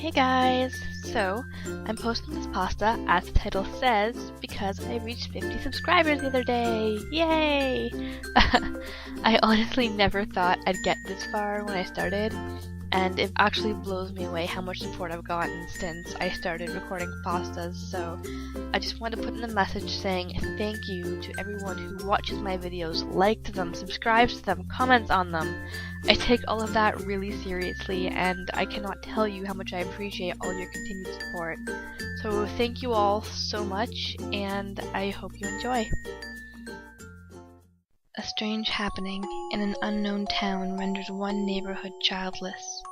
Hey guys! So, I'm posting this pasta, as the title says, because I reached 50 subscribers the other day! Yay! I honestly never thought I'd get this far when I started, and it actually blows me away how much support I've gotten since I started recording pastas, so I just want to put in a message saying thank you to everyone who watches my videos, likes them, subscribes to them, comments on them. I take all of that really seriously, and I cannot tell you how much I appreciate all your continued support. So thank you all so much, and I hope you enjoy. A strange happening in an unknown town renders one neighborhood childless.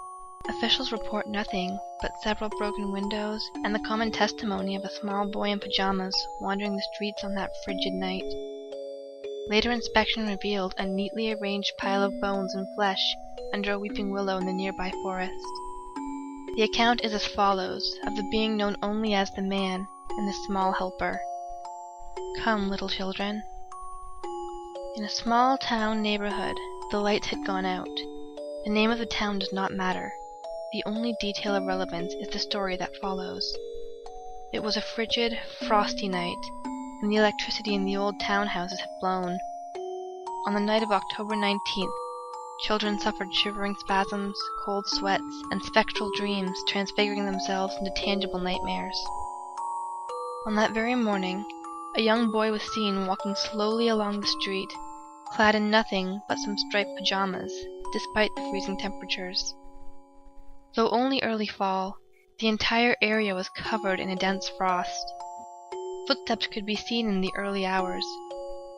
Officials report nothing but several broken windows and the common testimony of a small boy in pajamas wandering the streets on that frigid night. Later inspection revealed a neatly arranged pile of bones and flesh under a weeping willow in the nearby forest. The account is as follows, of the being known only as the man and the small helper. Come, little children. In a small town neighborhood, the lights had gone out. The name of the town does not matter. The only detail of relevance is the story that follows. It was a frigid, frosty night, and the electricity in the old townhouses had blown. On the night of October 19th, children suffered shivering spasms, cold sweats, and spectral dreams transfiguring themselves into tangible nightmares. On that very morning, a young boy was seen walking slowly along the street, clad in nothing but some striped pajamas, despite the freezing temperatures. Though only early fall, the entire area was covered in a dense frost. Footsteps could be seen in the early hours.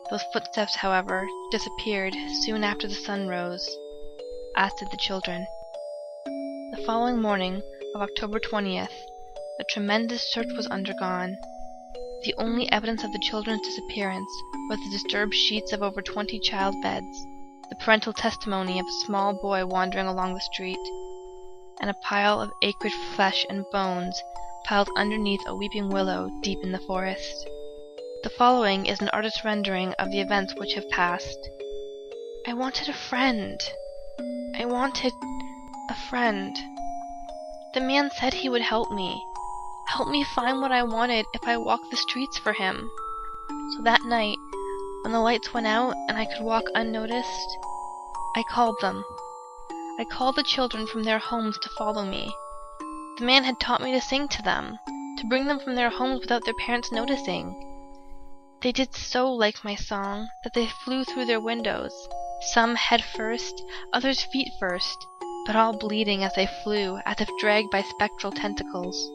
Those footsteps, however, disappeared soon after the sun rose, as did the children. The following morning of October 20th, a tremendous search was undergone. The only evidence of the children's disappearance was the disturbed sheets of over 20 child beds, the parental testimony of a small boy wandering along the street, and a pile of acrid flesh and bones piled underneath a weeping willow deep in the forest. The following is an artist's rendering of the events which have passed. I wanted a friend. I wanted a friend. The man said he would help me find what I wanted if I walked the streets for him. So that night, when the lights went out and I could walk unnoticed, I called them. I called the children from their homes to follow me. The man had taught me to sing to them, to bring them from their homes without their parents noticing. They did so like my song that they flew through their windows, some head first, others feet first, but all bleeding as they flew, as if dragged by spectral tentacles.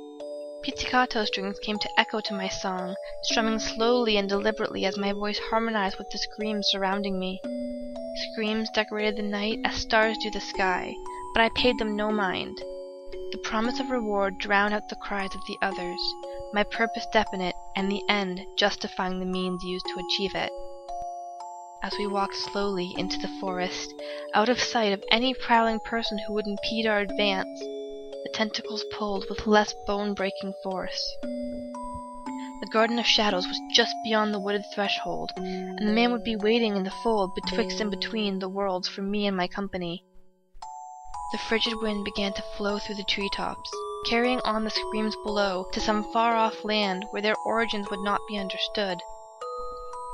Pizzicato strings came to echo to my song, strumming slowly and deliberately as my voice harmonized with the screams surrounding me. Screams decorated the night as stars do the sky, but I paid them no mind. The promise of reward drowned out the cries of the others, my purpose definite, and the end justifying the means used to achieve it. As we walked slowly into the forest, out of sight of any prowling person who would impede our advance, the tentacles pulled with less bone-breaking force. The Garden of Shadows was just beyond the wooded threshold, and the man would be waiting in the fold betwixt and between the worlds for me and my company. The frigid wind began to flow through the treetops, carrying on the screams below to some far-off land where their origins would not be understood.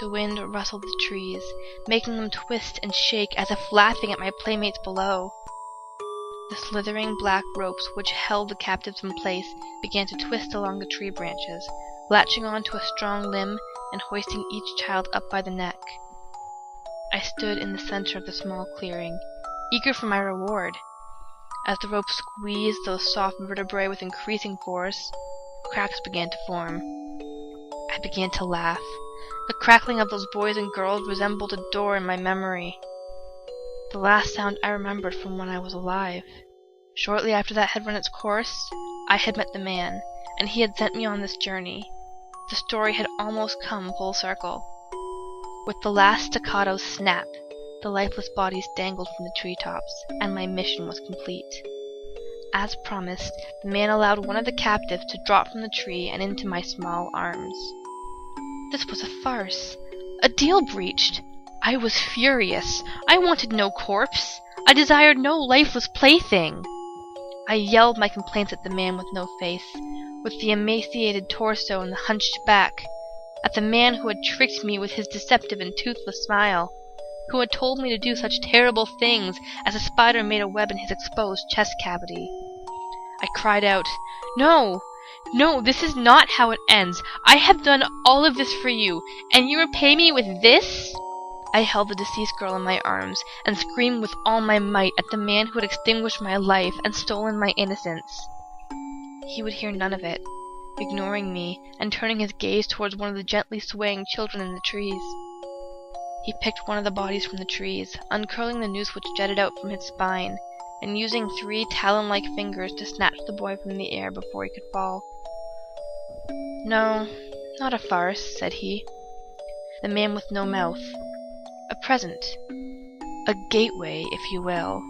The wind rustled the trees, making them twist and shake as if laughing at my playmates below. The slithering black ropes which held the captives in place began to twist along the tree branches, latching onto a strong limb and hoisting each child up by the neck. I stood in the center of the small clearing, eager for my reward. As the rope squeezed those soft vertebrae with increasing force, cracks began to form. I began to laugh. The crackling of those boys and girls resembled a door in my memory. The last sound I remembered from when I was alive. Shortly after that had run its course, I had met the man, and he had sent me on this journey. The story had almost come full circle. With the last staccato snap, the lifeless bodies dangled from the treetops, and my mission was complete. As promised, the man allowed one of the captives to drop from the tree and into my small arms. This was a farce. A deal breached. I was furious. I wanted no corpse. I desired no lifeless plaything. I yelled my complaints at the man with no face, with the emaciated torso and the hunched back, at the man who had tricked me with his deceptive and toothless smile, who had told me to do such terrible things as a spider made a web in his exposed chest cavity. I cried out, "No! No, this is not how it ends! I have done all of this for you, and you repay me with this?" I held the deceased girl in my arms, and screamed with all my might at the man who had extinguished my life and stolen my innocence. He would hear none of it, ignoring me and turning his gaze towards one of the gently swaying children in the trees. He picked one of the bodies from the trees, uncurling the noose which jutted out from his spine, and using 3 talon-like fingers to snatch the boy from the air before he could fall. "No, not a farce," said he. "The man with no mouth. A present. A gateway, if you will."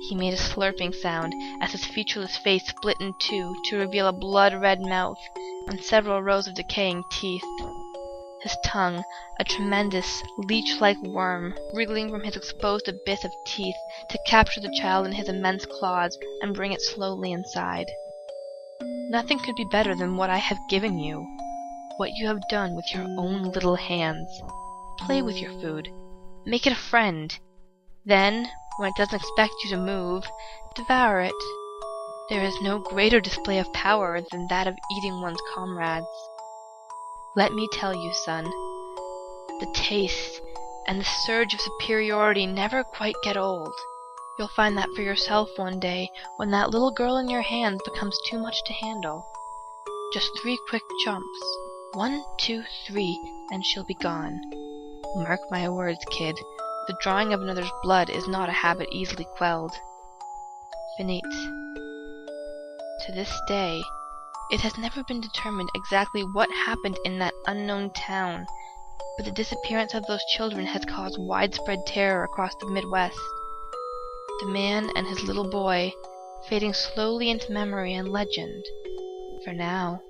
He made a slurping sound as his featureless face split in two to reveal a blood-red mouth and several rows of decaying teeth. His tongue, a tremendous, leech-like worm, wriggling from his exposed abyss of teeth to capture the child in his immense claws and bring it slowly inside. Nothing could be better than what I have given you, what you have done with your own little hands. Play with your food. Make it a friend. Then, when it doesn't expect you to move, devour it. There is no greater display of power than that of eating one's comrades. Let me tell you, son, the taste and the surge of superiority never quite get old. You'll find that for yourself one day when that little girl in your hands becomes too much to handle. Just 3 quick jumps. 1, 2, 3, and she'll be gone. Mark my words, kid. The drawing of another's blood is not a habit easily quelled. Finite. To this day, it has never been determined exactly what happened in that unknown town, but the disappearance of those children has caused widespread terror across the Midwest. The man and his little boy fading slowly into memory and legend, for now.